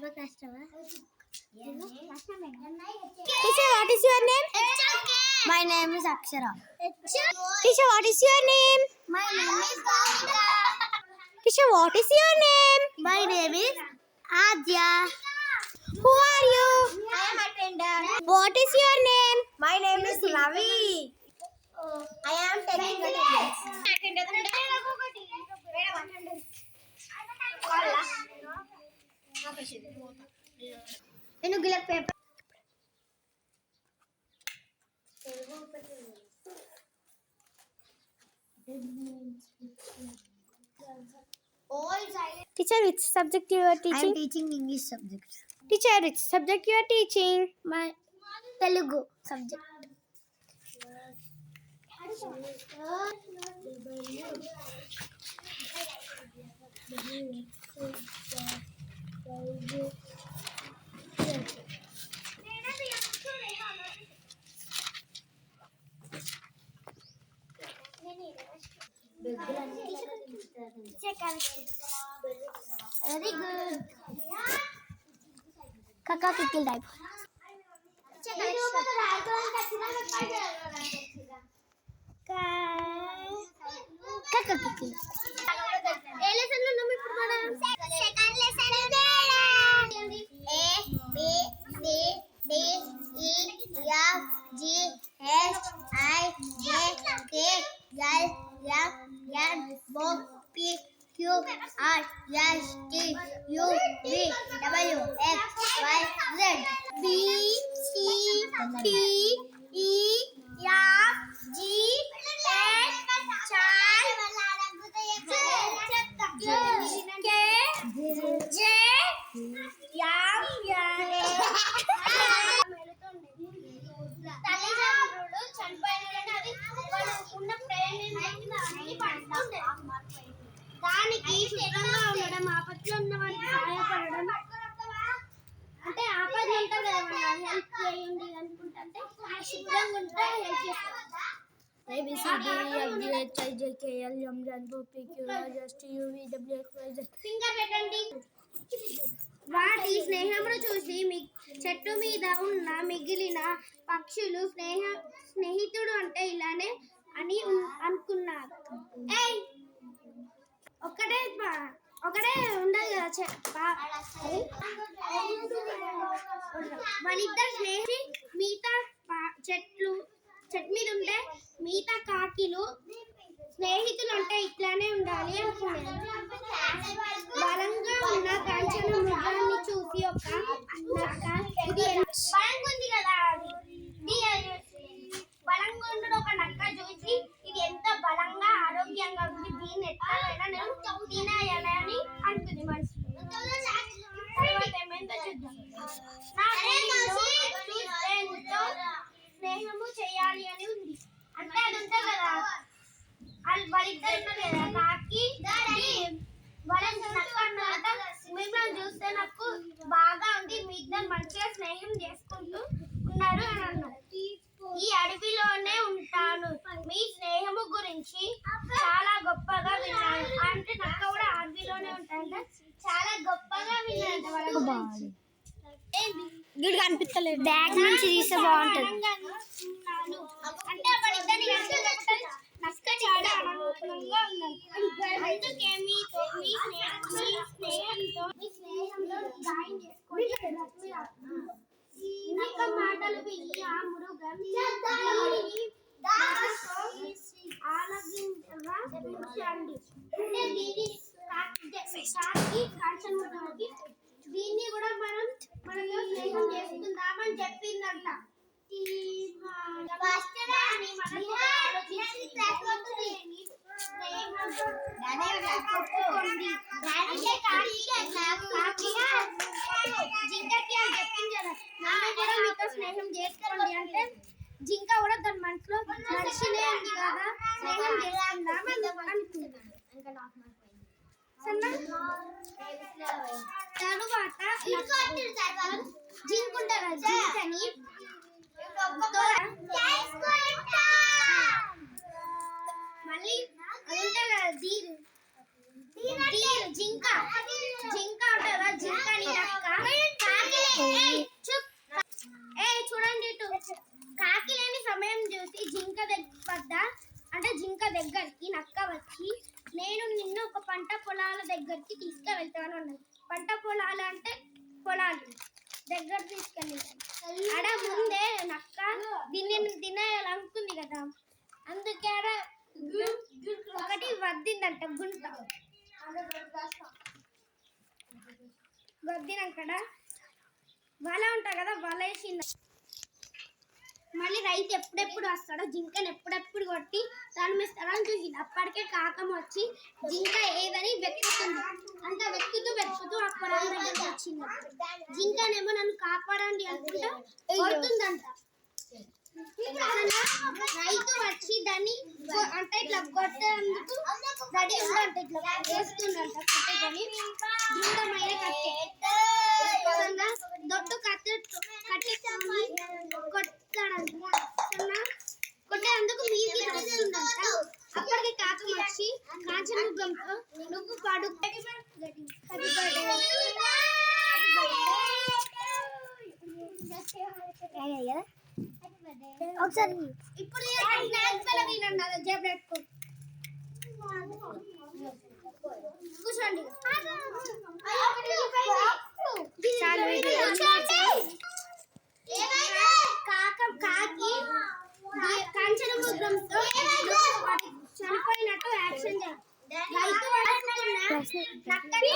what is your name? My name is Akshara. Teacher, what is your name? My name is Bhavika. Teacher, what is your name? My name is Adya. Who are you? I am attendant. What is your name? My name is Ravi. I am taking attendance. Paper. Teacher, which subject you are I am teaching? teaching English subject. Teacher, which subject you are teaching? My Telugu subject. Very good. Kaka kikil type. Kaka kikil. Lesson lo nami purana. Second lesson A B C D E F G H I J K L M N O P Q R S T U V W X Y Z. B C D E F G H తల్లిదండ్రులు చనిపోయిన ఉన్న దానికి శుభ్రంగా ఉండడం ఆపత్తులో ఉన్న వారికి సహాయపడడం అంటే ఆపద ఉంటుంది కదా మనం హెల్ప్ చేయండి అనుకుంటే శుభ్రంగా ఉంటే హెల్ప్ చేస్తారు. ఫింగర్ పెట్టండి. వాటి స్నేహమును చూసి చెట్టు మీద ఉన్న మిగిలిన పక్షులు స్నేహితుడు అంటే ఇలానే అని అనుకున్నారు. ఒకటే ఉండదు కదా వాళ్ళిద్దరు స్నేహి మిగతా చెట్టు మీద ఉంటే మిగతా కాకిలు స్నేహితులు అంటే ఇట్లానే ఉండాలి అనుకున్నారు. బలంగా ఉన్న కాంచన మృగాన్ని చూసి ఒక నక్క ఇది బలంగా ఉంది కదా బలంగా ఉండడం ఒక నక్క చూసి ఇది ఎంత బలంగా ఆరోగ్యంగా ఉంది దీన్ని ఎట్లైనా నేను తినేయాలని అంటుంది మనసు. తర్వాత ఏమైందో చూద్దాం. స్నేహము చేయాలి అని ఉంది అంటే అది ఉంటుంది కదా వాళ్ళిద్దరు ఉన్నారు కదా కాకి మిమ్మల్ని చూస్తే నాకు బాగా ఉంది మీ ఇద్దరు మంచిగా స్నేహం చేసుకుంటూ ఉన్నారు అని అన్నారు. ఈ అడవిలోనే ఉంటాను మీ స్నేహము గురించి చాలా గొప్పగా విన్నాను అంటే నక్క కూడా అడవిలోనే ఉంటాయంట చాలా గొప్పగా విన్నాను వాళ్ళ గురించి. గిడ్ కనిపిస్తలేదు. బ్యాగ్ నుంచి తీస్తే బాగుంటుంది అంటే నక్క చాలా ఆనందంగా ఉన్నది. అందుకే మీ స్నేహంలో జాయిన్ చేసుకోండి. నక్క మాటలు విని ఆ మృగం ఆలగించండి అంటే దీన్ని కూడా మనతో స్నేహం చేసుకుందామని చెప్పిందంట. జింకకి అని చెప్పింది కదా నన్ను కూడా మీతో స్నేహం చేసుకోండి అంటే జింక కూడా దాని మనసులో మనిషినే ఉంది కదా స్నేహం చేసుకుందామని అనుకుంది. తరువాత జింక ఉంటారు జింకని మళ్ళీ ఉంటారు కదా జింక ఉంటుందా జింకని నక్క దగ్గర తీసుకెళ్ళి ఆడ ముందే నక్క దీన్ని తినేయాలనుకుంది కదా, అందుకే ఆడ ఒకటి వద్దిందంట గుంట. వద్దినక్కడ వల ఉంటా కదా, వల వేసింది. మళ్ళీ రైతు ఎప్పుడెప్పుడు వస్తాడో జింకను ఎప్పుడెప్పుడు కొట్టి దాని మీద స్థలం చూసింది. అప్పటికే కాకం వచ్చి జింక ఏదని వెతుకుతుంది. అంత వెతుకుతూ ఆ పొలం దగ్గరికి వచ్చింది. జింకనేమో నన్ను కాపాడండి అనుకుంటా కొడుతుందంట. రైతు వచ్చి దాన్ని అంటే ఇట్లా కొట్టేందుకు రెడీ ఉందంట, ఇట్లా వేస్తుందంట కట్టెని. దృఢమైన కట్టె దొట్టు కట్టెట్టుకొని కొట్టాడంట. కొట్టేందుకు మీదికి వస్తుందంట. అప్పటికి కాకం వచ్చి కాంచముఖంతో నువ్వు పాడు ఒకసారి ఇప్పుడు కూర్చోండి. కాకి కాంచనముద్రంతో చనిపోయినట్టు యాక్షన్ చేయాలి. రైతు నక్కని